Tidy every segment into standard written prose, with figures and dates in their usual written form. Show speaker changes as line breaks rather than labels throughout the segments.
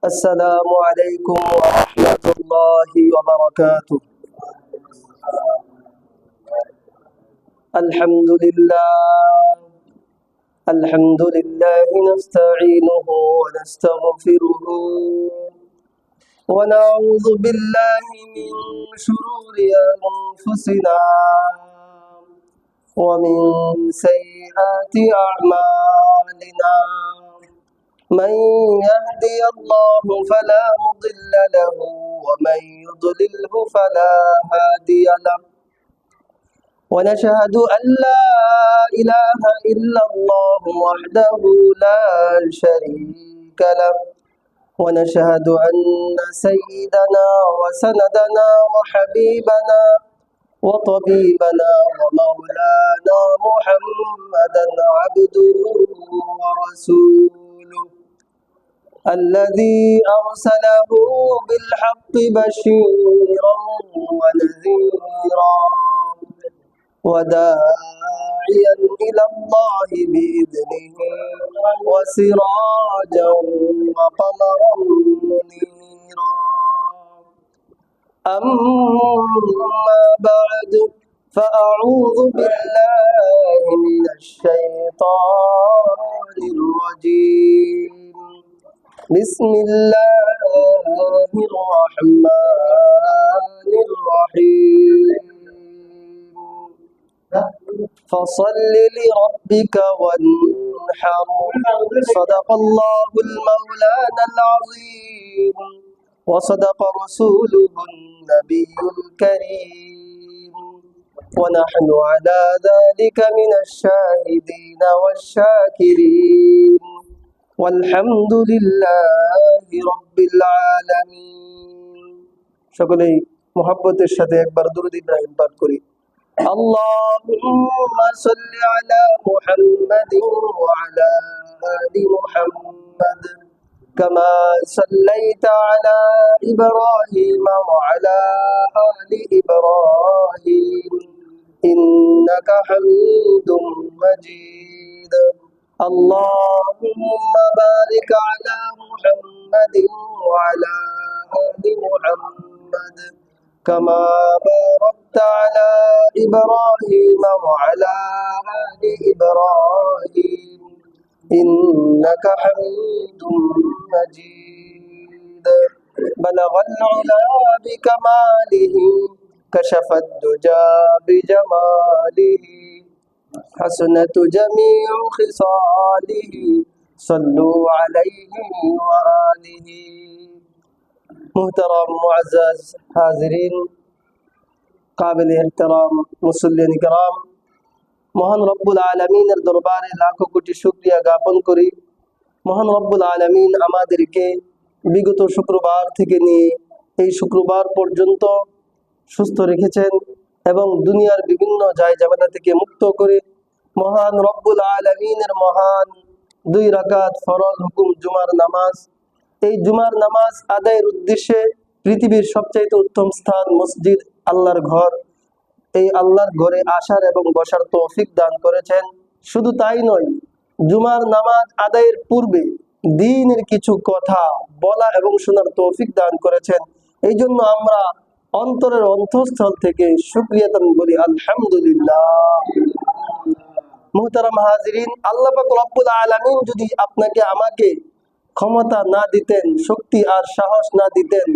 السلام عليكم ورحمة الله وبركاته. الحمد لله نستعينه ونستغفره ونعوذ بالله من شرور أنفسنا ومن سيئات أعمالنا. من يهدي الله فلا مضل له ومن يضلله فلا هادي له. ونشهد أن لا إله إلا الله وحده لا شريك له. ونشهد أن سيدنا وسندنا وحبيبنا وطبيبنا ومولانا محمدا عبده ورسوله الذي أرسله بالحق بشيرا ونذيرا وداعيا إلى الله بإذنه وسراجا وقمرا منيرا. أما بعد فأعوذ بالله من الشيطان الرجيم. بسم الله الرحمن الرحيم. فصل لربك وانحر. صدق الله المولانا العظيم وصدق رسوله النبي الكريم ونحن على ذلك من الشاهدين والشاكرين والحمد لله رب العالمين. সকলেই মুহাব্বতের সাথে একবার দুরূদ ইব্রাহিম পাঠ করি। اللهم صل على محمد وعلى آل محمد كما صليت على إبراهيم وعلى آل إبراهيم إنك حميد مجيد. اللهم بارك على محمد وعلى آل محمد كما باركت على إبراهيم وعلى آل إبراهيم إنك حميد مجيد. بلغ العلا بكماله كشف الدجى بجماله حسنت جميع خصاله صلوا عليه وآله. محترم معزز हाज़रीन, काबिल एहतराम मुसल्लिन किराम, মহান রব্বুল আলামিনের দরবারে লাখো কোটি শুকরিয়া জ্ঞাপন করি। মহান রব্বুল আলামিন আমাদেরকে বিগত শুক্রবার থেকে নিয়ে এই শুক্রবার পর্যন্ত সুস্থ রেখেছেন এবং দুনিয়ার বিভিন্ন জায়জামেলা থেকে মুক্ত করে মহান রব্বুল আলামিনের মহান 2 রাকাত ফরজ হুকুম জুমার নামাজ, এই জুমার নামাজ আদায়ের উদ্দেশ্যে পৃথিবীর সবচাইতে উত্তম স্থান মসজিদ, আল্লাহর ঘর, এই আল্লাহর ঘরে আসার এবং বসার তৌফিক দান করেছেন। শুধু তাই নয়, জুমার নামাজ আদায়ের পূর্বে দ্বীনের কিছু কথা বলা এবং শোনার তৌফিক দান করেছেন। এই জন্য আমরা অন্তরের অন্তঃস্থল থেকে শুকরিয়াতান বলি আলহামদুলিল্লাহ। মুহতারাম হাজিরিন, আল্লাহ পাক রব্বুল আলামিন যদি আপনাকে আমাকে ক্ষমতা না দিতেন, শক্তি আর সাহস না দিতেন,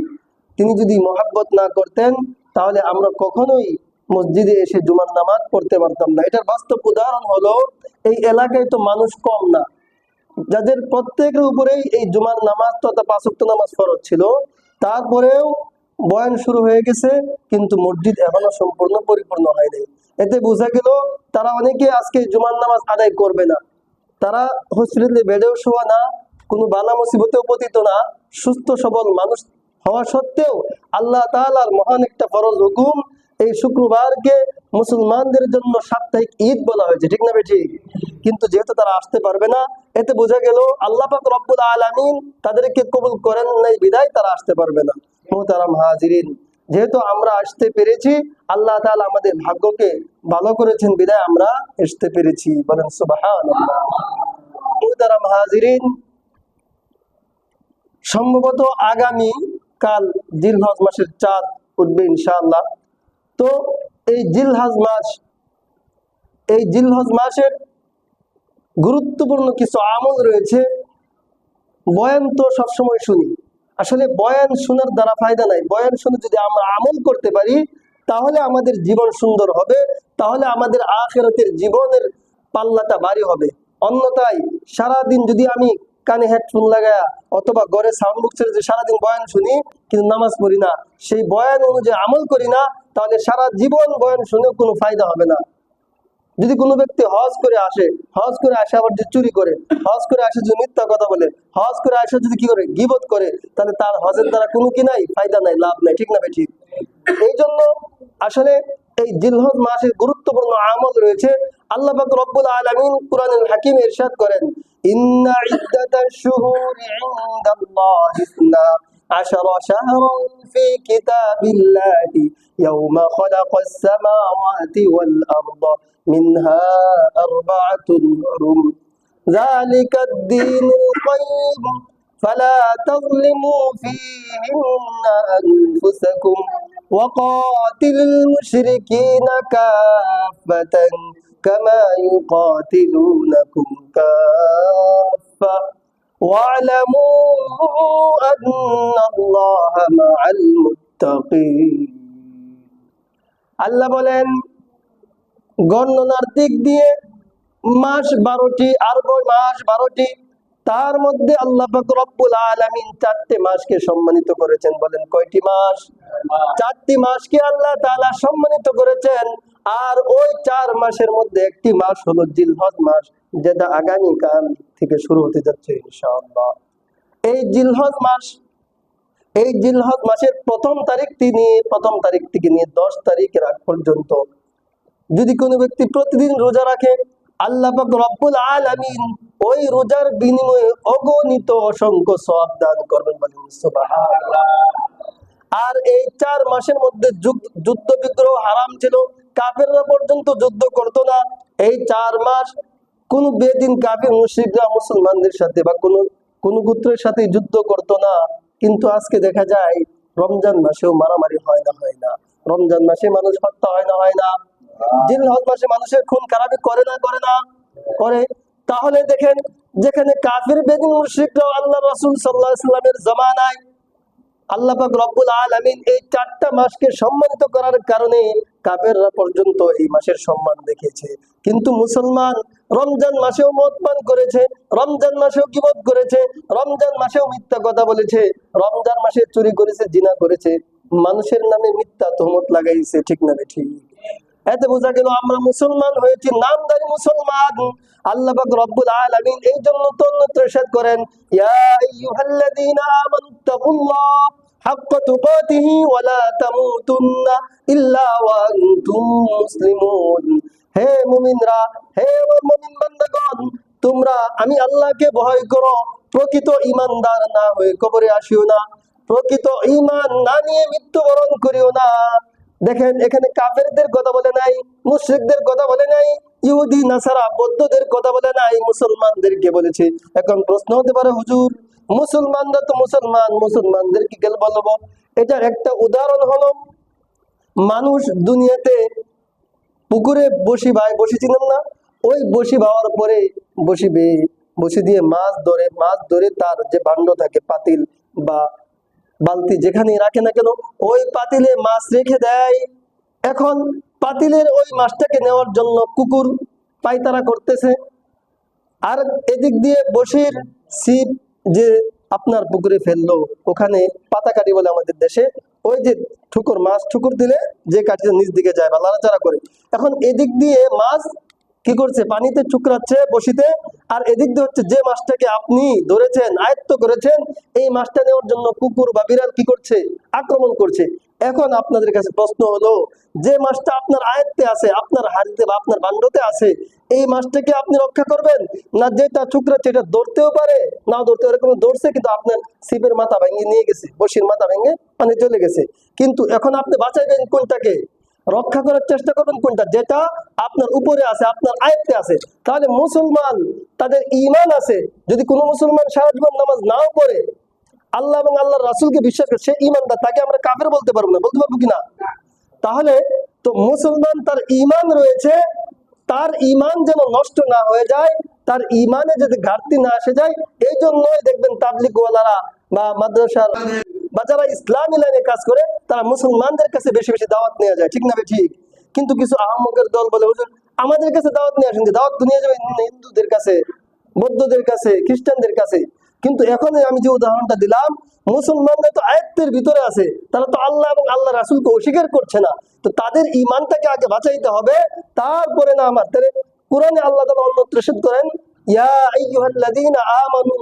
তিনি যদি মহাব্বত না করতেন, তাহলে আমরা কখনোই মসজিদে এসে জুমার নামাজ পড়তে পারতাম না। এটার বাস্তব উদাহরণ হলো, এই এলাকায় তো মানুষ কম না, যাদের প্রত্যেকের উপরেই এই জুমার নামাজ তথা 5 ওয়াক্ত নামাজ ফরজ ছিল, তারপরেও বয়ান শুরু হয়ে গেছে, কিন্তু মসজিদ এখনো সম্পূর্ণ পরিপূর্ণ হয়নি। এতে বোঝা গেল তারা অনেকে আজকে জুমার নামাজ আদায় করবে না। তারা হসপিটালে বেডেও শোয়া না, কোনো বালা মুসিবতেও পতিত না, সুস্থ সবল মানুষ হওয়া সত্ত্বেও আল্লাহ তাআলার মহান একটা ফরজ হুকুম, এই শুক্রবারকে মুসলমানদের জন্য সাপ্তাহিক ঈদ বলা হয়েছে, ঠিক না বেঠি? কিন্তু যেহেতু তারা আসতে পারবে না, এতে বোঝা গেল আল্লাহ পাক রব্বুল আলামিন তাদেরকে কবুল করেন নাই বিধায় তারা আসতে পারবে না। মুহতারাম হাজিরিন, যেহেতু আমরা আসতে পেরেছি, আল্লাহ তাআলা আমাদের ভাগ্যকে ভালো করেছেন বিধায় আমরা আসতে পেরেছি, বলেন সুবহানাল্লাহ। মুহতারাম হাজিরিন, সম্ভবত আগামী কাল জিলহজ মাসের চাঁদ উঠবে ইনশাআল্লাহ। তো এই জিলহজ মাসের গুরুত্বপূর্ণ কিছু আমল রয়েছে। বয়ান তো সবসময় শুনি, আসলে বয়ান শোনার দ্বারা ফায়দা নাই। বয়ান শুনে যদি আমরা আমল করতে পারি তাহলে আমাদের জীবন সুন্দর হবে, তাহলে আমাদের আখিরাতের জীবনের পাল্লাটা ভারী হবে। অন্যথায় সারাদিন যদি আমি কানে হেডফোন লাগায়া অথবা ঘরে সাউন্ড বক্সের যে সারাদিন বয়ান শুনি কিন্তু নামাজ পড়ি না, সেই বয়ান অনুযায়ী আমল করি না, তাহলে সারা জীবন বয়ান শুনেও কোনো ফায়দা হবে না। যদি কোনো ব্যক্তি হজ করে আসে আবার যে চুরি করে, হজ করে আসে যদি মিথ্যা কথা বলে, হজ করে আসে যদি কি করে গীবত করে, তাহলে তার হজের দ্বারা কোনো কি নাই, ফায়দা নাই, লাভ নাই, ঠিক না ভাই? ঠিক। এই জন্য আসলে এই জিলহজ মাসের গুরুত্বপূর্ণ আমল রয়েছে। আল্লাহ পাক রব্বুল আলামিন কুরআনুল হাকিমে ইরশাদ করেন, ইন্না ইদ্দাতাশ শুহুরি ইনদাল্লাহি ইসনা আশারা শাহরান ফি কিতাবিল্লাহি ইয়াওমা খালাকাস সামাওয়াতি ওয়াল আরদা মিনহা আরবাআতুন হুরুম যালিকাদ দীনুল কাইয়্যিম ফালা তাযলিমু ফীহিন্না আনফুসাকুম وقاتلوا المشركين كافة كما يقاتلونكم كافة واعلموا أن الله مع المتقين। আল্লাহ বলেন গণনার দিক দিয়ে মাস 12টি, আরবি মাস 12টি, তার মধ্যে আল্লাহ পাক রব্বুল আলামিন 4টে মাসকে সম্মানিত করেছেন। বলেন কয়টি মাস? 4টি মাসকে আল্লাহ তাআলা সম্মানিত করেছেন। আর ওই 4 মাসের মধ্যে একটি মাস হলো জিলহজ মাস, যেটা আগামী কাল থেকে শুরু হতে যাচ্ছে ইনশাআল্লাহ। এই জিলহজ মাসের প্রথম তারিখ থেকে নিয়ে 10 তারিখের আগ পর্যন্ত যদি কোনো ব্যক্তি প্রতিদিন রোজা রাখে, আল্লাহ পাক রব্বুল আলামিন ওই রোজার বিনিময়ে অগণিত অসংখ্য সওয়াব দান করবেন। বলেন সুবহানাল্লাহ। আর এই 4 মাসের মধ্যে যুদ্ধ বিগ্রহ হারাম ছিল, কাফেররা পর্যন্ত যুদ্ধ করতো না। এই 4 মাস কোন বেদিন কাফের মুশরিকরা মুসলমানদের সাথে বা কোন গোত্রের সাথে যুদ্ধ করতো না। কিন্তু আজকে দেখা যায় রমজান মাসেও মারামারি হয় না, রমজান মাসে মানুষ হত্যা হয় না, জিলহজ মাসে মানুষের খুন খারাপি করে না করে। তাহলে দেখেন, যেখানে কাফির বেদিন মুশরিকরা আল্লাহ রাসূল সাল্লাল্লাহু আলাইহি ওয়াসাল্লামের জামানায় আল্লাহ পাক রব্বুল আলামিন এই 4টা মাসকে সম্মানিত করার কারণে কাফেররা পর্যন্ত এই মাসের সম্মান দেখিয়েছে। কিন্তু মুসলমান রমজান মাসেও মদ পান করেছে, রমজান মাসেও গীবত করেছে, রমজান মাসেও মিথ্যা কথা বলেছে, রমজান মাসে চুরি করেছে, জিনা করেছে, মানুষের নামে মিথ্যা তহমত লাগাইছে, ঠিক না ঠিক? এতে বোঝা গেল আমরা মুসলমান হয়েছি, নামদারি মুসলমান। আল্লাহ পাক রব্বুল আলামিন এই জন্য তো অন্যত্র ইরশাদ করেন, ইয়া আইয়ুহাল্লাযীনা আমানুত্তাকুল্লাহ হাক্কা তুকাতিহি ওয়া লা তামুতুন্না ইল্লা ওয়া আনতুম মুসলিমুন। হে মুমিনরা, হে মুমিন বান্দাগণ, তোমরা আমি আল্লাহকে ভয় করো, প্রকৃত ঈমানদার না হয়ে কবরে আসিও না, প্রকৃত ঈমান না নিয়ে মৃত্যুবরণ করিও না। দেখেন, এখানে কাফেরদের কথা বলে নাই, মুশরিকদের কথা বলে নাই, ইহুদি নাসারা বৌদ্ধদের কথা বলে নাই, মুসলমানদেরকে বলেছে। এখন প্রশ্ন হতে পারে, হুজুর মুসলমানরা তো মুসলমানদেরকে কেন বলবো? এটার একটা উদাহরণ হলো, মানুষ দুনিয়াতে পুকুরে বসি চিনেন না? ওই বসি বাওয়ার পরে বসি দিয়ে মাছ ধরে তার যে ভাণ্ড থাকে, পাতিল বা বালতি যেখানে রাখে না কেন, ওই পাতিলে মাছ রেখে দেয়। এখন পাতিলের ওই মাছটাকে নেওয়ার জন্য কুকুর পায়তারা করতেছে, আর এদিক দিয়ে বসির ছিপ যে আপনার পুকুরে ফেললো, ওখানে পাতা কাটি বলে আমাদের দেশে, ওই যে মাছ ঠুকুর দিলে যে কাঠিটা নিচ দিকে যায় বা লাড়াচাড়া করে। এখন এদিক দিয়ে মাছ কি করছে, পানিতে চুকরাচ্ছে বসিতে, আর এদিক দিয়ে হচ্ছে যে মাছটাকে আপনি ধরেছেন, আয়ত্ত করেছেন, এই মাছটা নেওয়ার জন্য কুকুর বা বিড়াল কি করছে, আক্রমণ করছে। এখন আপনাদের কাছে প্রশ্ন হলো, যে মাছটা আপনার আয়ত্তে আছে, আপনার হাড়িতে বা আপনার ভাণ্ডতে আছে, এই মাছটাকে আপনি রক্ষা করবেন না যেটা চুকরাচ্ছে এটা ধরতেও পারে না ধরতে, এরকম ধরছে কিন্তু আপনার ছিপের মাথা ভেঙে নিয়ে গেছে, বসির মাথা ভেঙে পানি চলে গেছে। কিন্তু এখন আপনি বাঁচাইবেন কোনটাকে, রক্ষা করার চেষ্টা করবেন কোনটা, যেটা আপনার উপরে আছে, আপনার আয়ত্তে আছে। তাহলে মুসলমান তাদের ঈমান আছে, যদি কোনো মুসলমান সারা জীবন নামাজ নাও পড়ে, আল্লাহ এবং আল্লাহর রাসূলকে বিশ্বাস করে, সে ঈমানদার, তাকে আমরা কাফের বলতে পারবো না, বলতে পারবো কিনা? তাহলে তো মুসলমান তার ঈমান রয়েছে, তার ঈমান যেন নষ্ট না হয়ে যায়, তার ঈমানে যদি ঘাটতি না এসে যায়, এই জন্যই দেখবেন তাবলিগওয়ালারা বা মাদ্রাসার বা যারা ইসলামী লাইনে কাজ করে তারা মুসলমানদের কাছে বেশি বেশি দাওয়াত নিয়ে যায়, ঠিক না ঠিক? কিন্তু কিছু আহম্মকের দল বলে, হুজুর আমাদের কাছে দাওয়াত নিয়ে আসেন, দাওয়াত তো নিয়ে যাবেন হিন্দুদের কাছে, বৌদ্ধদের কাছে, খ্রিস্টানদের কাছে। কিন্তু এখন আমি যে উদাহরণটা দিলাম, মুসলমানরা তো আয়াতের ভিতরে আছে, তারা তো আল্লাহ এবং আল্লাহ রাসূলকে অস্বীকার করছে না, তো তাদের ঈমানটাকে আগে বাঁচাইতে হবে, তারপরে না আমার। তাহলে কোরআনে আল্লাহ তাআলা অন্যত্র ইরশাদ করেন, ইয়া আইয়ুহাল্লাযীনা আমানু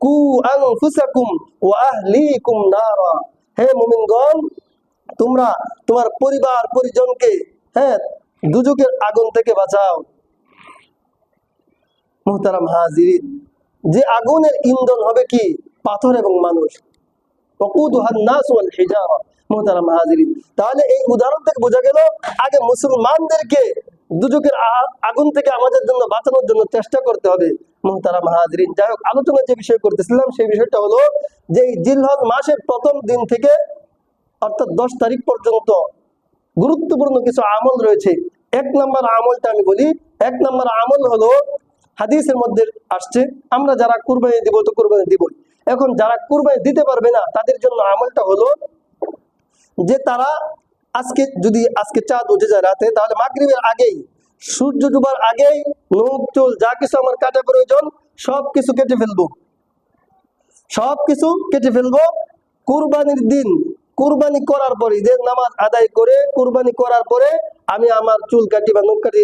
কু আনফুসাকুম ওয়া আহলিকুম নারা, হে মুমিনগণ তোমরা তোমার পরিবার পরিজনকে, হ্যাঁ, দুজকের আগুন থেকে বাঁচাও। মুহতারাম হাজিরিন, যে আগুনের ইন্ধন হবে কি? পাথর এবং মানুষ। ওয়াকুদুহান নাস ওয়াল হিজারা। মুহতারাম হাজিরিন, তাহলে এই উদাহরণ থেকে বোঝা গেল আগে মুসলমানদেরকে দুজকের আগুন থেকে আমাদের জন্য বাঁচানোর জন্য চেষ্টা করতে হবে। মুহতারাম হাজিরিন, যাই হোক, আলোচনা যে বিষয় করতেছিলাম সেই বিষয়টা হলো যে এই জিলহজ মাসের প্রথম দিন থেকে অর্থাৎ 10 তারিখ পর্যন্ত গুরুত্বপূর্ণ কিছু আমল রয়েছে। এক নম্বর আমলটা আমি বলি। এক নম্বর আমল হলো, হাদিসের মধ্যে আসছে, আমরা যারা কুরবানি দিব তো কুরবানি দিব, এখন যারা কুরবানি দিতে পারবে না তাদের জন্য আমলটা হলো যে তারা আজকে চাঁদ উঠে যায় রাতে, তাহলে মাগরিবের আগেই, সূর্য ডুবার আগেই নখ চুল যা কিছু আমার কাটা প্রয়োজন সবকিছু কেটে ফেলবো, সবকিছু কেটে ফেলবো। কুরবানির দিন কুরবানি করার পরে, ঈদের নামাজ আদায় করে কুরবানি করার পরে আমি আমার চুল কাটি বা নখ কাটি,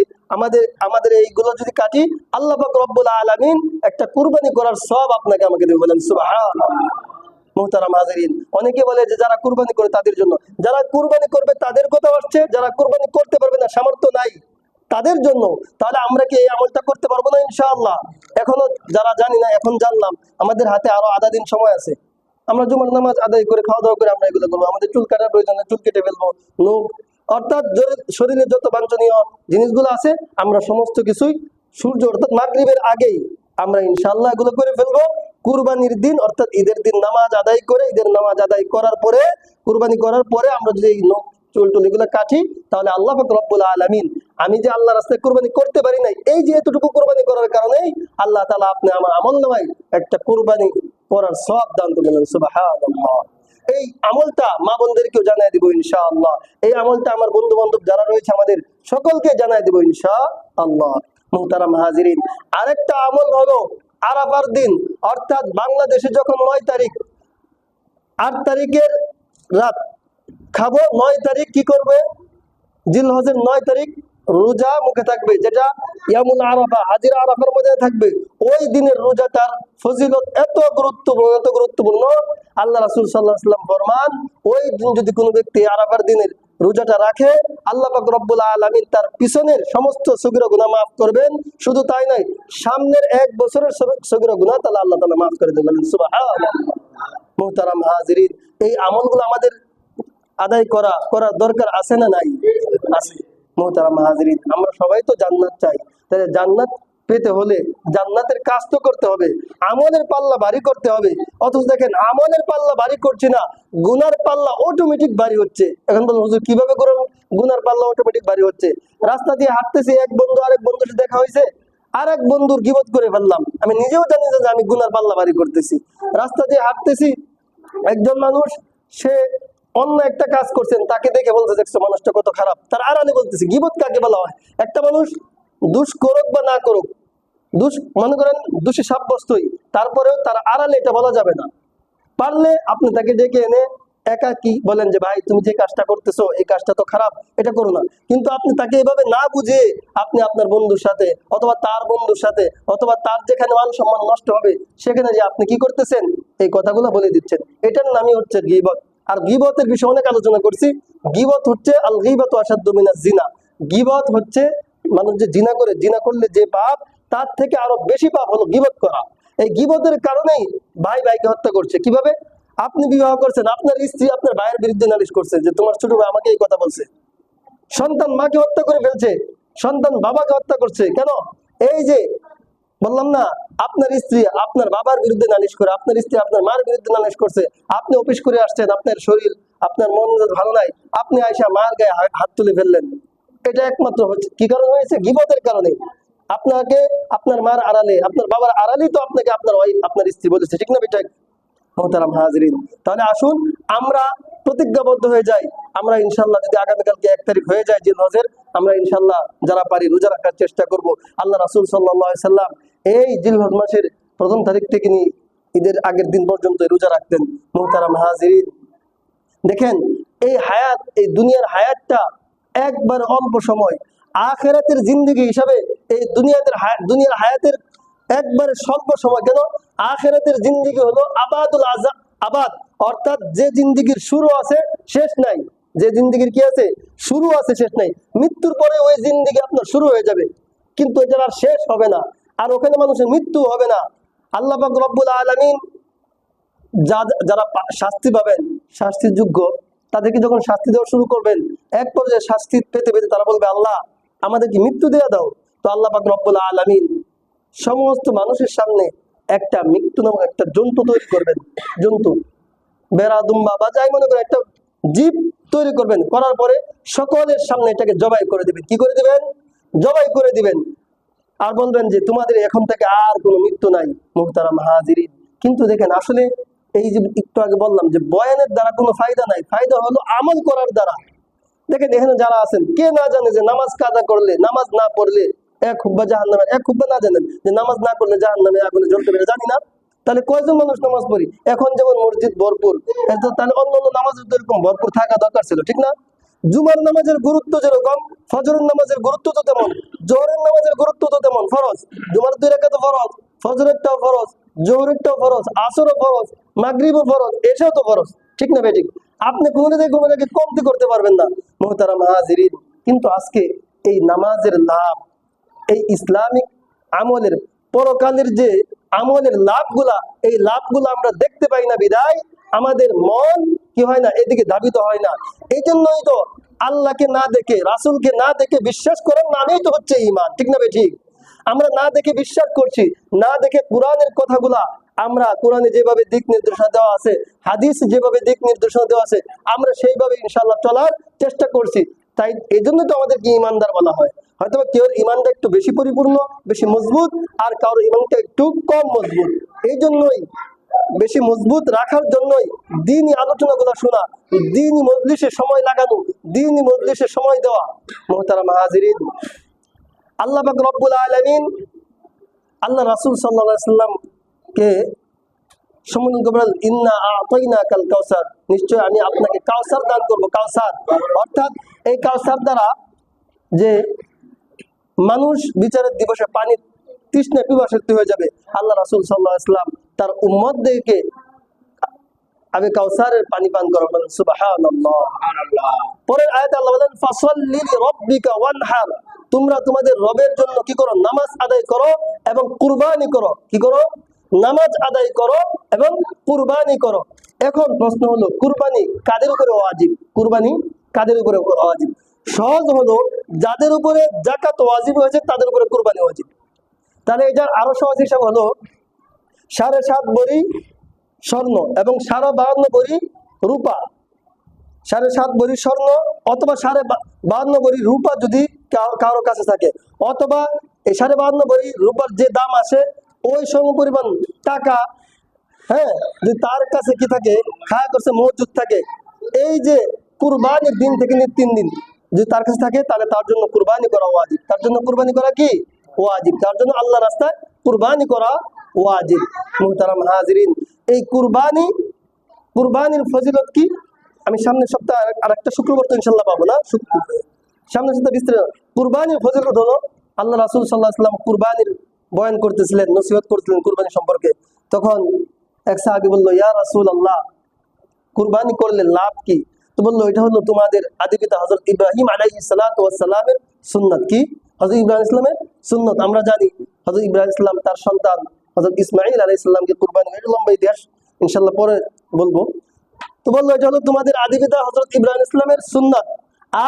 আমাদের এইগুলো যদি কাটি, আল্লাহ পাক রব্বুল আলামিন একটা কুরবানি করার সওয়াব আপনাকে আমাকে দেবে, বলেন সুবহানাল্লাহ। মুহতারাম হাজিরিন, অনেকে বলে যে যারা কুরবানি করে তাদের জন্য, যারা কুরবানি করবে তাদের কথা আসছে, যারা কুরবানি করতে পারবে না, সামর্থ্য নাই, তাদের জন্য। তাহলে আমরা কি এই আমলটা করতে পারবো না ইনশাআল্লাহ? এখনো যারা জানি না, এখন জানলাম, আমাদের হাতে আরো আধা দিন সময় আছে। আমরা জুমার নামাজ আদায় করে খাওয়া দাওয়া করে আমরা এগুলো করবো, আমাদের চুল কাটার প্রয়োজনে চুল কেটে ফেলবো, নখ, অর্থাৎ শরীরে যত বাঞ্ছনীয় জিনিসগুলো আছে আমরা সমস্ত কিছুই সূর্য অর্থাৎ মাগরিবের আগেই আমরা ইনশাআল্লাহ এগুলো করে ফেলবো। কুরবানির দিন অর্থাৎ ঈদের দিন নামাজ আদায় করে, ঈদের নামাজ আদায় করার পরে, কুরবানি করার পরে আমরা যদি এই নখ চুল টুল এগুলো কাটি, তাহলে আল্লাহ পাক রব্বুল আলামিন, আমি যে আল্লাহ রাস্তায় কুরবানি করতে পারি নাই, এই যে এতটুকু কুরবানি করার কারণেই আল্লাহ তাআলা আপনি আমার আমলনামায় একটা কুরবানি করার সওয়াব দান করবেন, সুবহানাল্লাহ। এই আমলটা মা বোনদেরকেও জানাই দিব ইনশাআল্লাহ। এই আমলটা আমার বন্ধু বান্ধব যারা রয়েছে আমাদের সকলকে জানাই দিব ইনশাআল্লাহ। মুহতারাম হাজিরিন, আরেকটা আমল হলো আরাফার দিন, অর্থাৎ বাংলাদেশে যখন 9 তারিখ, 8 তারিখের রাত খাবো, 9 তারিখ কি করবে? জিলহজের 9 তারিখ রোজা মুখে থাকবে, যেটা ইয়ামুল আরাফা, হাজির আরাফার মধ্যে থাকবে। ওই দিনের রোজাটার ফজিলত এত গুরুত্বপূর্ণ, এত গুরুত্বপূর্ণ, আল্লাহ রাসূল সাল্লাল্লাহু আলাইহি ওয়াসাল্লাম ফরমান, ওই দিন যদি কোনো ব্যক্তি আরাফার দিনের রোজাটা রাখে, আল্লাহ পাক রব্বুল আলামিন তার পিছনের সমস্ত সগীরা গুনাহ মাফ করবেন। শুধু তাই নয়, সামনের 1 বছরের সগীরা গুনাহ তাআলা আল্লাহ তাআলা মাফ করে দেবেন, সুবহানাল্লাহ। মুহতারাম হাজিরিন, এই আমলগুলো আমাদের আদায় করার দরকার আছে না নাই? আছে। মুহতারাম হাজিরিন, আমরা সবাই তো জান্নাত চাই, তাহলে জান্নাত পেতে হলে জান্নাতের কাজ তো করতে হবে, আমলের পাল্লা ভারী করতে হবে। অথচ দেখেন, আমলের পাল্লা ভারী করছি না, গুনার পাল্লা অটোমেটিক ভারী হচ্ছে। এখন বলুন হুজুর কিভাবে করে গুনার পাল্লা অটোমেটিক ভারী হচ্ছে? রাস্তা দিয়ে হাঁটতেছি, এক বন্ধু আরেক বন্ধুর সাথে দেখা হয়েছে, আর এক বন্ধুর গীবত করে ফেললাম, আমি নিজেও জানি যে আমি গুনার পাল্লা ভারী করতেছি। রাস্তা দিয়ে হাঁটতেছি, একজন মানুষ সে অন্য একটা কাজ করছেন, তাকে দেখে বলতে দেখছো মানুষটা কত খারাপ, তার আড়ালে বলতেছে। গীবত কাকে বলা হয়? একটা মানুষ দোষ করুক বা না করুক, দোষ মনে করেন দোষী সাব্যস্তই, তারপরেও তার আড়ালে এটা বলা যাবে না। পারলে আপনি তাকে ডেকে এনে একা কি বলেন যে ভাই তুমি যে কাজটা করতেছো এই কাজটা তো খারাপ, এটা করো না। কিন্তু আপনি তাকে এভাবে না বুঝে আপনি আপনার বন্ধুর সাথে অথবা তার বন্ধুর সাথে অথবা তার যেখানে মান সম্মান নষ্ট হবে সেখানে যে আপনি কি করতেছেন, এই কথাগুলো বলে দিচ্ছেন, এটার নামই হচ্ছে গীবত। আর গীবতের বিষয়ে অনেক আলোচনা করছি। গীবত হচ্ছে আল গীবাতু আশাদ্দু মিনাজ জিনা। গীবত হচ্ছে মানুষ যে জিনা করে, জিনা করলে যে পাপ, তার থেকে আরো বেশি পাপ হলো গীবত করা। এই গীবতের কারণেই ভাই ভাইকে হত্যা করছে। কিভাবে? আপনি বিবাহ করছেন, আপনার স্ত্রী আপনার ভাইয়ের বিরুদ্ধে নালিশ করছে যে তোমার ছোট ভাই আমাকে এই কথা বলছে। সন্তান মাকে হত্যা করে ফেলছে, সন্তান বাবাকে হত্যা করছে। কেন? এই যে বললাম না, আপনার স্ত্রী আপনার বাবার বিরুদ্ধে নালিশ করে, আপনার স্ত্রী আপনার মার বিরুদ্ধে নালিশ করছে, আপনি অফিস করে আসছেন, আপনার শরীর আপনার মন ভালো নাই, আপনি আয়সা মার গায়ে হাত তুলে ফেললেন, এটা একমাত্র হচ্ছে কি কারণ হয়েছে? গীবতের কারণে। আপনাকে আপনার মার আড়ালে আপনার বাবার আড়ালেই তো আপনাকে আপনার ওয়াইফ আপনার স্ত্রী বলেছে, ঠিক না বেটা? মোহতারাম হাজরিন, তাহলে আসুন আমরা প্রতিজ্ঞাবদ্ধ হয়ে যাই। আমরা ইনশাল্লাহ যদি আগামীকালকে 1 তারিখ হয়ে যায় জিলহজের, আমরা ইনশাল্লাহ যারা পারি রোজা রাখার চেষ্টা করব। আল্লাহ রাসূল সাল্লাল্লাহু আলাইহি সাল্লাম এই জিলহজ মাসের 1ম তারিখ থেকে নিয়ে ঈদের আগের দিন পর্যন্ত রোজা রাখতেন। মোহতারাম হাজরিন, দেখেন এই হায়াত, এই দুনিয়ার হায়াতটা একবার অল্প সময়, আখিরাতের জিন্দেগি হিসাবে এই দুনিয়ার হায়াতের একবারে স্বল্প সময়। কেন? আখিরাতের জিন্দেগি হলো আবাদুল আবাদ, অর্থাৎ যে জিন্দেগির শুরু আছে শেষ নাই, যে জিন্দেগির কি আছে? শুরু আছে শেষ নাই। মৃত্যুর পরে ওই জিন্দেগি আপনার শুরু হয়ে যাবে, কিন্তু এটা আর শেষ হবে না, আর ওখানে মানুষের মৃত্যু হবে না। আল্লাহ পাক রব্বুল আলামিন যারা শাস্তি পাবেন, শাস্তির যোগ্য, তাদেরকে যখন শাস্তি দেওয়া শুরু করবেন, এক পর্যায়ে শাস্তি পেতে পেতে তারা বলবে, আল্লাহ আমাদেরকে মৃত্যু দেওয়া দাও। তো আল্লাহ পাক রব্বুল আলামিন সমস্ত মানুষের সামনে একটা মৃত্যু নামক একটা জন্তু তৈরি করবেন। জন্তু, বেড়া, দুম্বা বা যাই মনে করেন, একটা জীব তৈরি করবেন, করার পরে সকলের সামনে এটাকে জবাই করে দিবেন। কি করে দিবেন? জবাই করে দিবেন। আর বলবেন যে তোমাদের এখন থেকে আর কোনো মৃত্যু নাই। মুহতারাম হাজিরিন, কিন্তু দেখেন আসলে এই যে একটু আগে বললাম যে বয়ানের দ্বারা কোনো ফায়দা নাই, ফায়দা হলো আমল করার দ্বারা। দেখেন এখানে যারা আছেন, কে না জানে যে নামাজ কাজা করলে, নামাজ না পড়লে 1 হুব্বা জাহান্নামে, 1 হুব্বা না জানেন যে নামাজ না করলে জাহান্নামে আগুনে জ্বলতে পারে, জানি না? তাহলে কয়জন মানুষ নামাজ পড়ি? এখন যেমন মসজিদ ভরপুর, তাহলে অন্যান্য নামাজের তো এরকম ভরপুর থাকা দরকার ছিল, ঠিক না? জুমার নামাজের গুরুত্ব যেরকম, ফজরের নামাজের গুরুত্ব তো তেমন, জোহরের নামাজের গুরুত্ব তো তেমন। ফরজ, জুমার 2 রাকাত ফরজ, ফজরেরটাও ফরজ, জোহরেরটাও ফরজ, আসরও ফরজ, মাগরিবও ফরজ, এশাও তো ফরজ, ঠিক না বেঠিক? আপনি কোনোটাকে কমতি করতে পারবেন না, মুহতারাম হাজিরিন। কিন্তু আজকে এই নামাজের লাভ, এই ইসলামিক আমলের, পরকালের যে আমলের লাভগুলা, এই লাভগুলা আমরা দেখতে পাই না বিদায় আমাদের মন কি হয় না, এদিকে ধাবিত হয় না। এই জন্যই তো আল্লাহকে না দেখে, রাসূলকে না দেখে বিশ্বাস করার নামেই তো হচ্ছে ঈমান, ঠিক না বেঠিক? আমরা না দেখে বিশ্বাস করছি, না দেখে কোরআনের কথাগুলা, আমরা কোরআনে যেভাবে দিক নির্দেশনা দেওয়া আছে, হাদিস যেভাবে দিক নির্দেশনা দেওয়া আছে, আমরা সেইভাবে ইনশাআল্লাহ চলার চেষ্টা করছি। তাই এই জন্য তো আমাদেরকে ইমানদার বলা হয়। হয়তো কেউ ইমানটা একটু বেশি পরিপূর্ণ, বেশি মজবুত, আর কারোর ইমানটা একটু কম মজবুত। এই জন্যই বেশি মজবুত রাখার জন্যই দ্বীনি আলোচনাগুলো শোনা, দ্বীনি মজলিসে সময় লাগানো, দ্বীনি মজলিসে সময় দেওয়া। মুহতারাম হাজিরিন, আল্লাহ পাক রব্বুল আলামিন আল্লাহ রাসূল সাল্লাল্লাহু আলাইহি সাল্লামকে সম্বোধন করে বলেন, ইন্না আ'তাইনাকাল কাউসার, নিশ্চয় আমি আপনাকে কাউসার দান করব। কাউসার অর্থাৎ এই কাউসার দ্বারা যে মানুষ বিচারের দিবসে পানি তৃষ্ণায় পিপাসার্থ হয়ে যাবে, আল্লাহ রাসূল সাল্লাল্লাহু আলাইহি সাল্লাম তার উম্মতদেরকে আমি কাউসারের পানি পান করাবেন। সুবহানাল্লাহ। পরের আয়াতে আল্লাহ বলেন, ফাসাল্লি লিরাব্বিকা ওয়ানহার, তোমরা তোমাদের রবের জন্য কি করো? নামাজ আদায় করো এবং কুরবানি করো। কি করো? নামাজ আদায় করো এবং কুরবানি করো। এখন প্রশ্ন হলো, কুরবানি কাদের উপরে ওয়াজিব? কুরবানি কাদের উপরে ওয়াজিব? সহজ হলো, যাদের উপরে যাকাত ওয়াজিব হয়েছে তাদের উপরে কুরবানি ওয়াজিব। তাহলে এটার আরো সহজ হিসাব হলো 7.5 ভরি স্বর্ণ এবং 52 ভরি রূপা। 7.5 ভরি স্বর্ণ অথবা 52 ভরি রূপা যদি কারো কাছে থাকে, অথবা এই 52 ভরি রূপার যে দাম আসে ওই সম পরিমাণ টাকা, হ্যাঁ, যদি তার কাছে কি থাকে, খায়া করছে, মজুদ থাকে, এই যে কুরবানির দিন থেকে 3 দিন যদি তার কাছে থাকে, তাহলে তার জন্য কুরবানি করা ওয়াজিব। তার জন্য কুরবানি করা কি ওয়াজিব, তার জন্য আল্লাহর রাস্তায় কুরবানি করা ওয়াজিব। মুহতারাম হাজিরিন, এই কুরবানির ফজিলত কি? আমি সামনের সপ্তাহে আরেকটা শুক্রবার তো ইনশাল্লাহ পাবো না, সামনের সপ্তাহে বিস্তারিত কুরবানির ফজিলত হলো, আল্লাহ রাসূল সাল্লাল্লাহু আলাইহি ওয়াসাল্লাম কুরবানির বয়ান করতেছিলেন, নসিহত করতেছিলেন কুরবানি সম্পর্কে। তখন এক সাহাবী বলল, ইয়া রাসূলুল্লাহ, কুরবানি করলে লাভ কি? তো বললো, এটা হলো তোমাদের আদি পিতা হযরত ইব্রাহিম আলাইহিস সালাতু ওয়াস সালামের সুন্নাত। কি? হযরত ইব্রাহিম ইসলামের সুন্নাত। আমরা জানি হযরত ইব্রাহিম ইসলাম তার সন্তান হযরত ইসমাঈল আলাইহিস সালামকে কুরবানি, এটা লম্বা ইতিহাস, ইনশাআল্লাহ পরে বলবো। তো বললো, এটা হলো তোমাদের আদি পিতা হযরত ইব্রাহিম ইসলামের সুন্নাত।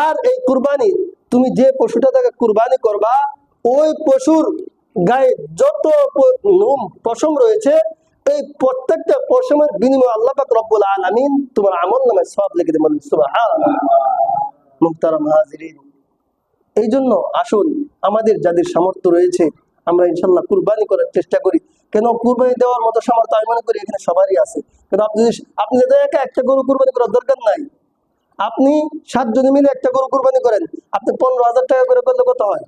আর এই কুরবানি, তুমি যে পশুটা থেকে কুরবানি করবা, ওই পশুর গায়ে যত পশম রয়েছে, এই প্রত্যেকটা পশমের বিনিময়ে আল্লাহ পাক রব্বুল আলামিন তোমার আমল নামায় সওয়াব লিখে দেবেন। সুবহানাল্লাহ। মুহতারাম হাজিরিন, এই জন্য আসুন আমাদের যাদের সামর্থ্য রয়েছে আমরা ইনশাল্লাহ কুরবানি করার চেষ্টা করি। কেন কুরবানি দেওয়ার মতো সামর্থ্য আমি মনে করি এখানে সবারই আছে। কেন আপনি যদি একা একটা গরু কুরবানি করার দরকার নাই, আপনি 7 জনে মিলে একটা গরু কুরবানি করেন, আপনি 15,000 টাকা করে করলে কত হয়?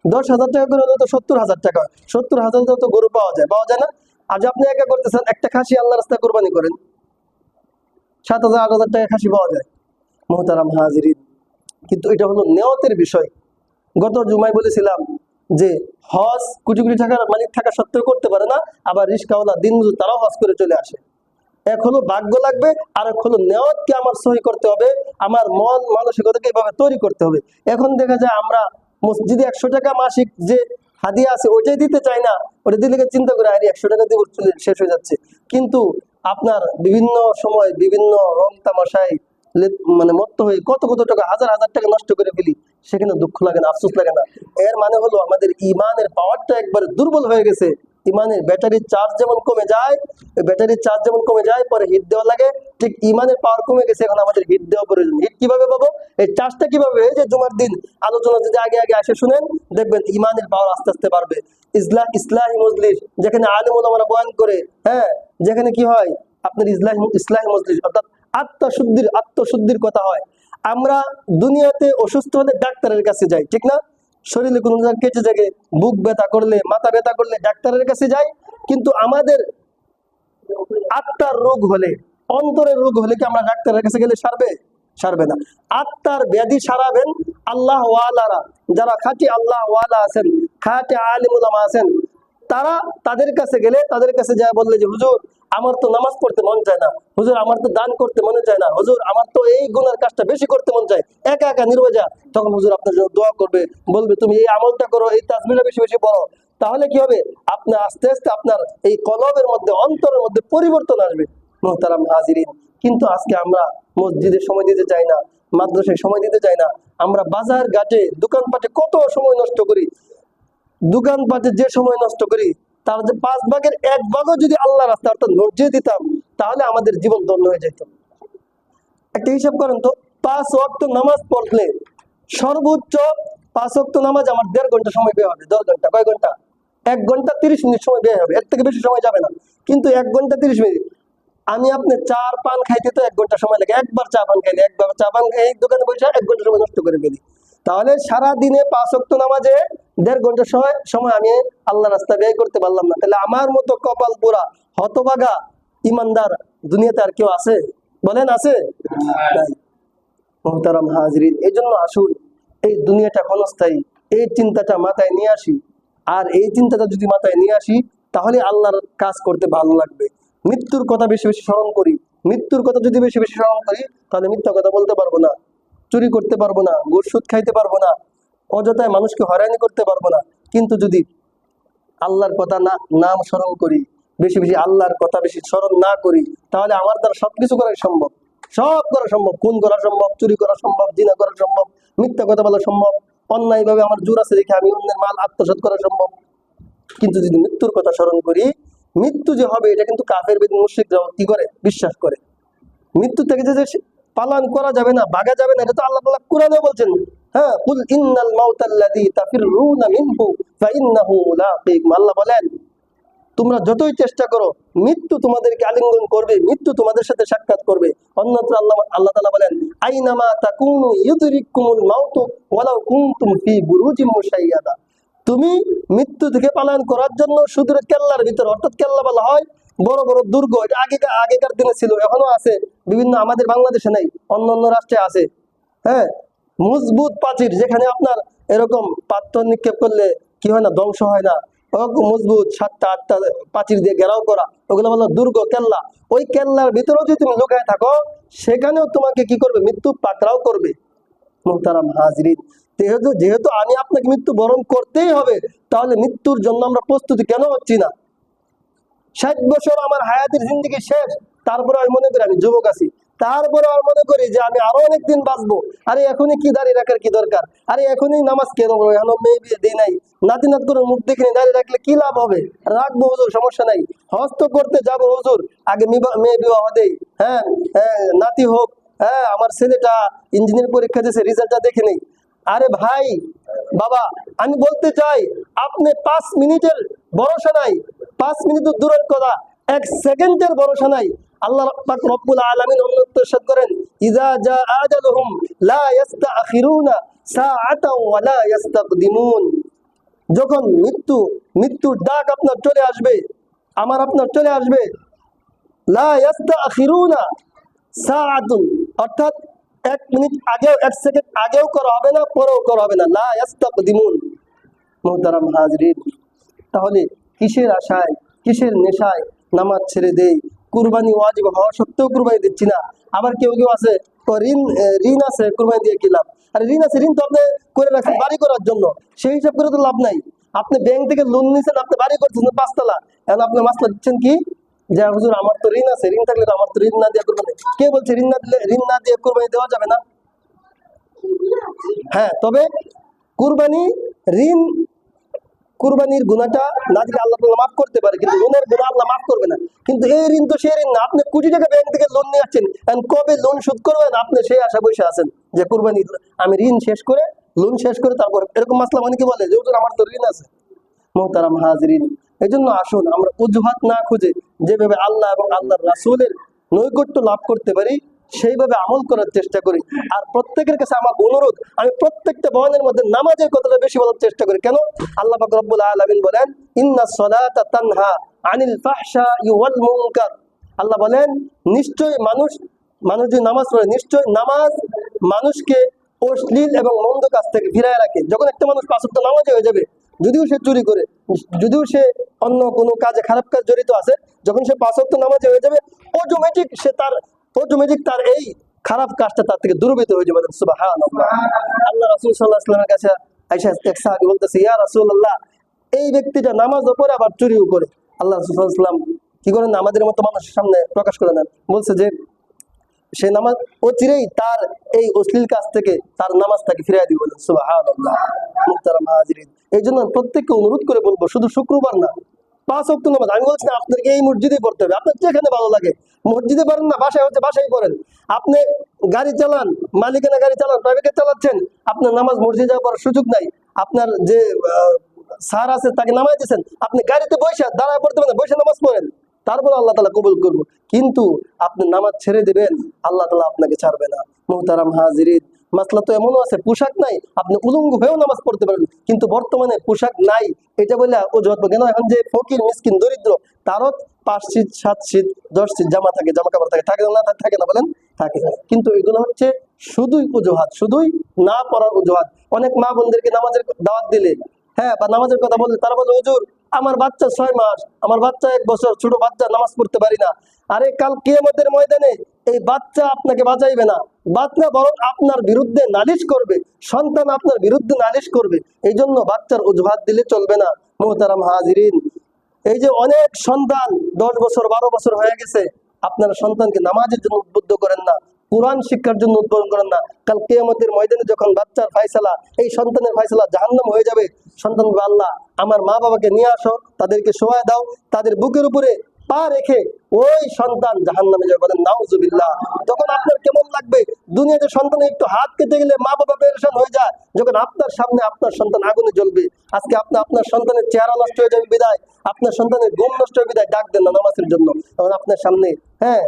10,000 টাকা করে হলে তো 70,000 টাকা। 70,000 তো গরু পাওয়া যায় না? আজ আপনি একা করতেছেন, একটা খাসি আল্লাহ রাস্তায় কুরবানি করেন, 7,000 8,000 টাকা খাসি পাওয়া যায়। মুহতারাম হাজিরিন, কিন্তু এটা হলো নিয়তের বিষয়। গত জুমায় বলেছিলাম যে হজ কোটি কোটি টাকার মালিক থাকা সত্ত্বেও করতে পারে না, আবার রিস্কাওয়ালা দিনমজুর তারাও হজ করে চলে আসে। এক হলো ভাগ্য লাগবে, আর এক হলো নিয়তকে আমার সহি করতে হবে, আমার মন মানসিকতাকে এভাবে তৈরি করতে হবে। এখন দেখা যায় আমরা মসজিদে 100 টাকা মাসিক যে হাদিয়া আছে ওইটাই দিতে চাই না, ওটা দিলে চিন্তা করে আরে 100 টাকা দিব শেষ হয়ে যাচ্ছে। কিন্তু আপনার বিভিন্ন সময় বিভিন্ন রং তামাশায় মানে মত্ত হয়ে কত কত টাকা, হাজার হাজার টাকা নষ্ট করে ফেলি, সেখানে দুঃখ লাগে না, আফসোস লাগে না। এর মানে হলো আমাদের ইমানের পাওয়ারটা একবারে দুর্বল হয়ে গেছে। ইমানের ব্যাটারির চার্জ যেমন কমে যায়, ব্যাটারির চার্জ যেমন কমে যায় পরে হিট দেওয়া লাগে, ঠিক ইমানের পাওয়ার কমে গেছে, এখন আমাদের হিট দেওয়া প্রয়োজন। হিট কিভাবে পাবো? এই চার্জটা কিভাবে? এই যে জুমার দিন আলোচনা যদি আগে আগে আসে শুনেন, দেখবেন ইমানের পাওয়ার আস্তে আস্তে বাড়বে। ইসলাহি মজলিস যেখানে আলেম ওলামারা বয়ান করে, হ্যাঁ, যেখানে কি হয় আপনার ইসলাহি মজলিস অর্থাৎ আত্মশুদ্ধির কথা হয়। আমরা দুনিয়াতে অসুস্থ হলে ডাক্তারের কাছে যাই, ঠিক না? শরীরে কোনো কেটে জাগে, বুক ব্যথা করলে, মাথা ব্যথা করলে ডাক্তারের কাছে যাই। কিন্তু আমাদের আত্মার রোগ হলে, অন্তরের রোগ হলে কি আমরা ডাক্তারের কাছে গেলে সারবে না। আত্মার ব্যাধি সারাবেন আল্লাহ ওয়ালারা, যারা খাঁটি আল্লাহ ওয়ালা আছেন, খাঁটি আলিম উলামা আছেন, তাদের কাছে গেলে, তাদের কাছে যায় বললে যে হুজুর আমার তো নামাজ পড়তে মন চায় না, হুজুর আমার তো দান করতে মনে চায় না, হুজুর আমার তো এই গুনার কাজটা বেশি করতে মন চায়, একা একা নির্ভেজা, তখন হুজুর আপনার জন্য দোয়া করবে, বলবে তুমি এই আমলটা করো, এই তাসবিহটা বেশি বেশি পড়ো। তাহলে কি হবে? আপনার আস্তে আস্তে আপনার এই কলবের মধ্যে, অন্তরের মধ্যে পরিবর্তন আসবে। মুহতারাম হাজিরিন, কিন্তু আজকে আমরা মসজিদে সময় দিতে চাই না, মাদ্রাসায় সময় দিতে চাই না, আমরা বাজার ঘাটে দোকানপাটে কত সময় নষ্ট করি। দোকানপাটে যে সময় নষ্ট করি তার যে 5 ভাগের 1 ভাগও যদি আল্লাহ রাস্তা অর্থাৎ মসজিদে দিতাম, তাহলে আমাদের জীবন ধন্য হয়ে যেত। একটা হিসাব করেন তো, 5 ওয়াক্ত নামাজ পড়লে সর্বোচ্চ 5 ওয়াক্ত নামাজ আমার 1.5 ঘন্টা সময় ব্যয় হবে। 10 ঘন্টা কয় ঘন্টা? 1 ঘন্টা 30 মিনিট সময় ব্যয় হবে, এর থেকে বেশি সময় যাবে না। কিন্তু 1 ঘন্টা 30 মিনিট আমি আপনি চার পান খাইতে তো 1 ঘন্টা সময় লাগে। একবার চা পান খাইলে, একবার চা পান এই দোকানে বসে 1 ঘন্টা সময় নষ্ট করে ফেলি। তাহলে সারা দিনে 5 ওয়াক্ত নামাজে 1.5 ঘন্টা সময় আমি আল্লাহ রাস্তা ব্যয় করতে পারলাম না। তাহলে আমার মতো কপাল পোড়া হতভাগা ইমানদার দুনিয়াতে আর কেউ আছে? বলেন আছে? নাই। মুহতারাম হাজরিন, এই জন্য আসুন এই দুনিয়াটা ক্ষণস্থায়ী, এই চিন্তাটা মাথায় নিয়ে আসি। আর এই চিন্তাটা যদি মাথায় নিয়ে আসি তাহলে আল্লাহর কাজ করতে ভালো লাগবে। মৃত্যুর কথা বেশি বেশি স্মরণ করি। মৃত্যুর কথা যদি বেশি বেশি স্মরণ করি তাহলে মিথ্যা কথা বলতে পারবো না, চুরি করতে পারবো না, ঘুষ সুদ খাইতে পারবো না, অযথায় মানুষকে হয়রানি করতে পারবো না। কিন্তু যদি আল্লাহর কথা নাম স্মরণ করি, বেশি বেশি আল্লাহর কথা বেশি স্মরণ না করি, তাহলে আমার দ্বারা সবকিছু করা সম্ভব। সব করা সম্ভব, খুন করা সম্ভব, চুরি করা সম্ভব, জিনা করা সম্ভব, মিথ্যা কথা বলা সম্ভব, অন্যায় ভাবে আমার জোর আছে দেখে আমি অন্যের মাল আত্মসাৎ করা সম্ভব। কিন্তু যদি মৃত্যুর কথা স্মরণ করি, মৃত্যু যে হবে এটা কিন্তু কাফের বেদিন মুশরিকরা কি করে? বিশ্বাস করে। মৃত্যু থেকে যে পালন করা যাবে না, ভাগা যাবে না, এটা তো আল্লাহ তাআলা কোরআনে বলছেন। হ্যাঁ, কুল ইন্নাল মাউতাল্লাযী তাফিররুনা মিনহু ফাইন্নাহু মুলাকীকুম। আল্লাহ বলেন তোমরা যতই চেষ্টা করো মৃত্যু তোমাদেরকে আলিঙ্গন করবে, মৃত্যু তোমাদের সাথে সাক্ষাৎ করবে। অন্যত্র আল্লাহ তাআলা বলেন আইনামা তাকুনু ইউদরিকুমুল মাউতু ওয়ালাউ কুনতুম ফি বুরুজিম মুশাইয়াদা। তুমি মৃত্যু থেকে পালায়ন করার জন্য শুধু কেল্লার ভিতর, অর্থাৎ কেল্লা বলা হয় বড় বড় দুর্গ, এটা আগেকার দিনে ছিল, এখনো আছে বিভিন্ন, আমাদের বাংলাদেশে নেই, অন্য অন্য রাষ্ট্রে আছে। হ্যাঁ, মজবুত প্রাচীর, যেখানে আপনার এরকম পাথর নিক্ষেপ করলে কি হয় না, ধ্বংস হয় না, মজবুত 7টা 8টা প্রাচীর দিয়ে ঘেরাও করা, ওগুলো বলো দুর্গ, কেল্লা। ওই কেল্লার ভিতরেও যদি তুমি লুকায় থাকো, সেখানেও তোমাকে কি করবে? মৃত্যু পাকড়াও করবে। মুহতারাম হাজরিন, যেহেতু আমি আপনাকে মৃত্যু বরণ করতেই হবে, তাহলে মৃত্যুর জন্য আমরা প্রস্তুতি কেন হচ্ছি না? 60 বছর আমার হায়াতের জিন্দেগি শেষ, তারপরে আমি মনে করি আমি যুবক আছি, তারপরে আর মনে করি যে আমি আরো অনেকদিন বাঁচবো, আরে এখনই কি দাঁড়িয়ে রাখার কি দরকার, আরে এখনই নামাজ কেন পড়বো, এখনো মেয়ে বিয়ে দিই নাই, নাতি নাত করে মুখ দেখে দাঁড়িয়ে রাখলে কি লাভ হবে, রাখবো হুজুর সমস্যা নাই, হজ তো করতে যাবো হুজুর, আগে মেয়ে বিবাহ দেই, হ্যাঁ হ্যাঁ নাতি হোক, হ্যাঁ আমার ছেলেটা ইঞ্জিনিয়ার পরীক্ষা দিয়েছে রেজাল্টটা দেখে নেই। আরে ভাই বাবা, আমি বলতে চাই আপনি 5 মিনিটের ভরসা নাই, 5 মিনিট তো দূরের কথা, 1 সেকেন্ডের ভরসা নাই। আল্লাহ পাক রব্বুল আলামিন অন্যত্র ইরশাদ করেন, ইযা জা আজালুহুম লা ইস্তাখিরুনা সাআতাও ওয়া লা ইস্তাকদিমুন। যখন মৃত্যুর ডাক আপনার চলে আসবে, আমার আপনার চলে আসবে, লা ইস্তাখিরুনা সাআতুন, অর্থাৎ 1 মিনিট আগেও 1 সেকেন্ড আগেও করা হবে না, পরেও করা হবে না, লা ইস্তাকদিমুন। মুহতারাম হাজরিন, তাহলে কিসের আশায় কিসের নেশায় নামাজ ছেড়ে দেই, কুরবানি ওয়াজিব হওয়া সত্ত্বেও কুরবানি দিচ্ছি না। আবার কেউ কেউ আছে ঋণ আছে কুরবানি দিয়ে কি লাভ, আর ঋণ আছে, ঋণ তো আপনি করে রাখছেন বাড়ি করার জন্য, সেই হিসাব করে তো লাভ নাই। আপনি ব্যাংক থেকে লোন নিয়েছেন, আপনি বাড়ি করছেন 5 তলা, এখন আপনি মাসলা দিচ্ছেন কি যে হুজুর আমার তো ঋণ আছে, ঋণ থাকলে তো আমার তো ঋণ না দিয়ে কুরবানি, কে বলছে ঋণ না দিয়ে কুরবানি দেওয়া যাবে না? হ্যাঁ, তবে কুরবানি ঋণ কুরবানির গুনাহটা না দিলে আল্লাহ তাআলা মাফ করতে পারে, কিন্তু ঋণের গুনাহ আল্লাহ মাফ করবে না। কিন্তু এই ঋণ তো সেই ঋণ না, আপনি কোটি টাকা ব্যাংক থেকে লোন নিয়ে আসছেন, এখন কবে লোন শোধ করবেন আপনি সেই আশা বসে আছেন যে কুরবানি আমি ঋণ শেষ করে লোন শেষ করে তারপর, এরকম মাসলা মানে কি বলে যে হুজুর আমার তো ঋণ আছে। মুহতারাম হাজরিন, এই জন্য আসুন আমরা অজুহাত না খুঁজে যেভাবে আল্লাহ এবং আল্লাহর রাসূলের নৈকট্য লাভ করতে পারি সেইভাবে আমল করার চেষ্টা করি। আর প্রত্যেকের কাছে আমার অনুরোধ, আমি প্রত্যেকটা বয়ানের মধ্যে নামাজের কথাটা বেশি বলার চেষ্টা করি। কেন? আল্লাহ পাক রব্বুল আলামিন বলেন, ইন্নাস সালাতা তানহা আনিল ফাহশাই ওয়াল মুনকার। আল্লাহ বলেন নিশ্চয় মানুষ যদি নামাজ পড়ে, নিশ্চয় নামাজ মানুষকে অশ্লীল এবং মন্দ কাজ থেকে ফিরায় রাখে। যখন একটা মানুষ 5 ওয়াক্ত নামাজি হয়ে যাবে, যদিও সে চুরি করে, যদিও সে অন্য কোনো কাজে খারাপ কাজ জড়িত আছে, যখন সে 5 ওয়াক্ত নামাজি হয়ে যাবে, অটোমেটিক তার এই খারাপ কাজটা তার থেকে দূরীভূত হয়ে যাবে। সুবহানাল্লাহ। আল্লাহ রাসূল সাল্লাল্লাহু আলাইহি ওয়াসাল্লামের কাছে আয়েশা এক সাহাবী বলতেছে, ইয়া রাসূলুল্লাহ, এই ব্যক্তিটা নামাজও পড়ে আবার চুরিও করে। আল্লাহ রাসূল সাল্লাল্লাহু আলাইহি ওয়াসাল্লাম কি করেন, আমাদের মতো মানুষের সামনে প্রকাশ করে দেন, বলছে যে সে নামাজ ও চিরেই তার এই অশ্লীল কাজ থেকে তার নামাজটাকে ফিরিয়ে দিবে। সুবহানাল্লাহ। মুহতারাম হাজিরিন, এই জন্য প্রত্যেককে অনুরোধ করে বলবো, শুধু শুক্রবার না, 5 ওয়াক্ত নামাজ। আমি বলছি না আপনাকে এই মসজিদে পড়তে হবে, আপনার যেখানে ভালো লাগে মসজিদে পড়েন, না বাসায় হচ্ছে বাসায় পড়েন। আপনি গাড়ি চালান, মালিকানা গাড়ি চালান, প্রাইভেটে চালাচ্ছেন, আপনার নামাজ মসজিদে পড়ার সুযোগ নাই, আপনার যে স্যার আছে তাকে নামাই দিয়েছেন, আপনি গাড়িতে বসে দাঁড়ায় পড়তে পারেন, বসে নামাজ পড়েন, তারপর আল্লাহ তাআলা কবুল করবো। কিন্তু আপনি নামাজ ছেড়ে দেবেন, আল্লাহ তাআলা আপনাকে ছাড়বে না। মুহতারাম হাজিরিন, মাসলা তো এমনও আছে পোশাক নাই, আপনি উলঙ্গ হয়েও নামাজ পড়তে পারেন, কিন্তু বর্তমানে পোশাক নাই এটা বলে অজুহাত কেন? এখন যে ফকির মিসকিন দরিদ্র, তারও 5 শীত 7 শীত 10 শীত জামা থাকে, জামা কাপড় থাকে, থাকে না থাকে না বলেন? থাকে। কিন্তু এগুলো হচ্ছে শুধুই অজুহাত, শুধুই না পড়ার অজুহাত। অনেক মা বোনদেরকে নামাজের দাওয়াত দিলে, হ্যাঁ, বা নামাজের কথা বললে তারা বলে, হুজুর আমার বাচ্চা 6 মাস, আমার বাচ্চা 1 বছর, ছোট বাচ্চা, নামাজ পড়তে পারি না। আরে কাল কিয়ামতের ময়দানে এই বাচ্চা আপনাকে বাঁচাইবে না, বাচ্চা বরং আপনার বিরুদ্ধে নালিশ করবে, সন্তান আপনার বিরুদ্ধে নালিশ করবে। এই জন্য বাচ্চার অজুহাত দিলে চলবে না। মুহতারাম হাজিরিন, এই যে অনেক সন্তান 10 বছর 12 বছর হয়ে গেছে, আপনারা সন্তানকে নামাজের জন্য উদ্বুদ্ধ করেন না, কোরআন শিক্ষার জন্য উদ্বোধন করেন না। কাল কিয়ামতের ময়দানে যখন বাচ্চার ফায়সালা, এই সন্তানের ফায়সালা জাহান্নাম হয়ে যাবে, সন্তান বলবে, আল্লাহ আমার মা বাবাকে নিয়ে আসো, তাদেরকে শোয়া দাও, তাদের বুকের উপরে পা রেখে ওই সন্তান জাহান্নামে যাবে। বলেন নাউজুবিল্লাহ। তখন আপনার কেমন লাগবে? দুনিয়াতে সন্তান একটু হাত কেটে গেলে মা বাবা পেরেশান হয়ে যায়, যখন আপনার সামনে আপনার সন্তান আগুনে জ্বলবে। আজকে আপনার সন্তানের চেহারা নষ্ট হয়ে যাবে বিদায়, আপনার সন্তানের ঘুম নষ্ট হয়ে বিদায় ডাক দেন না নামাজের জন্য, তখন আপনার সামনে, হ্যাঁ,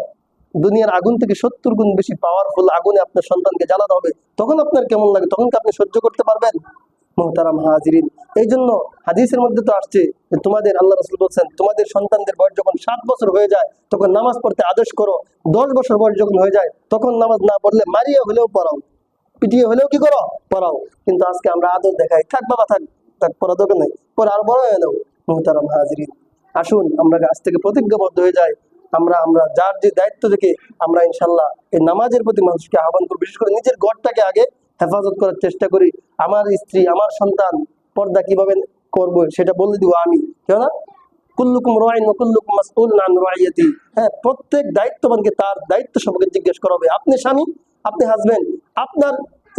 দুনিয়ার আগুন থেকে 70 গুণ বেশি পাওয়ারফুল আগুনে আপনার সন্তানকে জ্বালানো হবে। তখন আপনার কেমন লাগে? তখন কি আপনি সহ্য করতে পারবেন? মুহতারাম হাজিরিন, এই জন্য হাদিসের মধ্যে তো আসছে যে তোমাদের, আল্লাহ রাসূল বলছেন, তোমাদের সন্তানদের বয়স যখন 7 বছর হয়ে যায় তখন নামাজ পড়তে আদেশ করো, 10 বছর বয়স যখন হয়ে যায় তখন নামাজ না পড়লে মারিয়ে হলেও পড়াও, পিটিয়ে হলেও কি করো, পড়াও। কিন্তু আজকে আমরা আদর দেখাই, থাক বাবা থাক, পড়া দরকার নেই, পরে আর বড় হয়ে নাও। মুহতারাম হাজিরিন, আসুন আমরা আজ থেকে প্রতিজ্ঞাবদ্ধ হয়ে যাই, আমরা যার যে দায়িত্ব থেকে আমরা ইনশাল্লাহ এই নামাজের প্রতি মানুষকে আহ্বান করি, বিশেষ করে নিজের ঘরটাকে আগে হেফাজত করার চেষ্টা করি। আমার স্ত্রী, আমার সন্তান পর্দা কিভাবে করবো সেটা বলে দিব আমি, কেউ না? কুল্লুকুম রাইন ওয়া কুল্লুকুম মাসউলুন আন রাইয়াতি। হ্যাঁ, প্রত্যেক দায়িত্ববানকে তার দায়িত্ব সম্পর্কে জিজ্ঞেস করা হবে। আপনি স্বামী, আপনি হাজবেন্ড, আপনার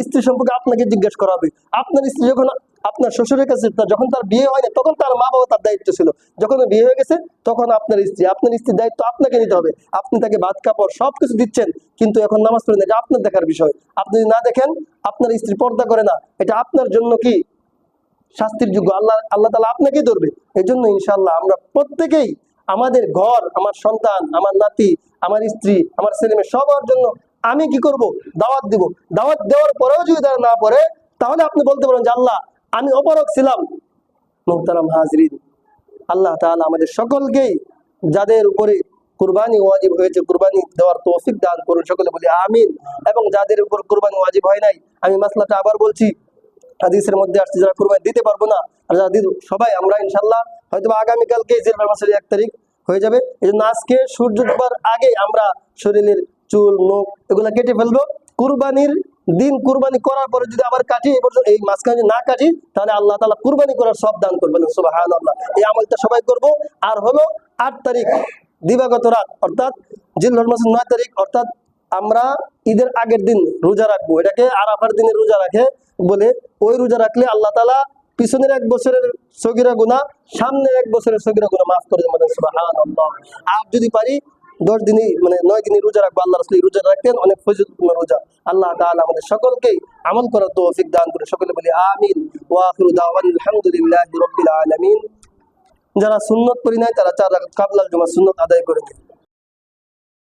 স্ত্রী সম্পর্কে আপনাকে জিজ্ঞেস করা হবে। আপনার স্ত্রী যখন আপনার শ্বশুরের কাছে যখন তার বিয়ে হয়নি তখন তার মা বাবা তার দায়িত্ব ছিল, যখন বিয়ে হয়ে গেছে তখন আপনার স্ত্রীর দায়িত্ব আপনাকে নিতে হবে। আপনি তাকে ভাত কাপড় সবকিছু দিচ্ছেন, কিন্তু এখন নামাজ পড়েন, এটা আপনার দেখার বিষয়। আপনি যদি না দেখেন, আপনার স্ত্রী পর্দা করে না, এটা আপনার জন্য কি শাস্তির যোগ্য, আল্লাহ তাআলা আপনাকেই ধরবে। এই জন্য ইনশাআল্লাহ আমরা প্রত্যেকেই আমাদের ঘর, আমার সন্তান, আমার নাতি, আমার স্ত্রী, আমার ছেলে মেয়ে সবার জন্য আমি কি করব, দাওয়াত দিব। দাওয়াত দেওয়ার পরেও যদি তারা না পড়ে, তাহলে আপনি বলতে পারেন যে আল্লাহ আমি অপারগ ছিলাম। মুহতারাম হাজরিন, আল্লাহ তাআলা আমাদের সকলকেই যাদের উপরে কুরবানি ওয়াজিব হয়েছে কুরবানি দেওয়ার তৌফিক দান করুন, সকলে বলি আমিন। এবং যাদের উপর কুরবানি ওয়াজিব হয় নাই, আমি মাসলাটা আবার বলছি, হাদিসের মধ্যে আসছে যারা কুরবানি দিতে পারবো না, আর যারা সবাই আমরা ইনশাল্লাহ হয়তো আগামীকালকে জিলহজ মাসের 1 তারিখ হয়ে যাবে, এই জন্য আজকে সূর্য ডোবার আগে আমরা শরীরের চুল মুখ এগুলা কেটে ফেলবো। কুরবানির দিন কুরবানি করার পরে যদি আবার কাটি, এই মাঝখানে যদি না কাটি, তাহলে আল্লাহ তাআলা কুরবানি করার সব দান করবেন, সুবহানাল্লাহ। এই আমলটা সবাই করব। আর হলো 8 তারিখ দিবাগত রাত, অর্থাৎ জিলহজ মাসের 9 তারিখ, অর্থাৎ আমরা ঈদের আগের দিন রোজা রাখবো। এটাকে আরাফার দিনে রোজা রাখে বলে। ওই রোজা রাখলে আল্লাহ তাআলা পিছনের 1 বছরের সগীরা গুনাহ, সামনের 1 বছরের সগীরা গুনাহ মাফ করে দেবেন, সুবহানাল্লাহ। আর যদি পারি 10 দিনই 9 দিনই রোজা রাখবো। আল্লাহ রাসূল রোজা রাখতেন, অনেক ফজিলতপূর্ণ রোজা। আল্লাহ তাআলা আমাদের সকলকেই আমল করার তৌফিক দান করে, সকলে বলি আমিন। ওয়া আখিরু দাওয়ানা আলহামদুলিল্লাহি রাব্বিল আলামিন। যারা সুন্নত পড়ি নাই তারা 4 রাকাত কাবলাল জুমা সুন্নত আদায় করে দেয়।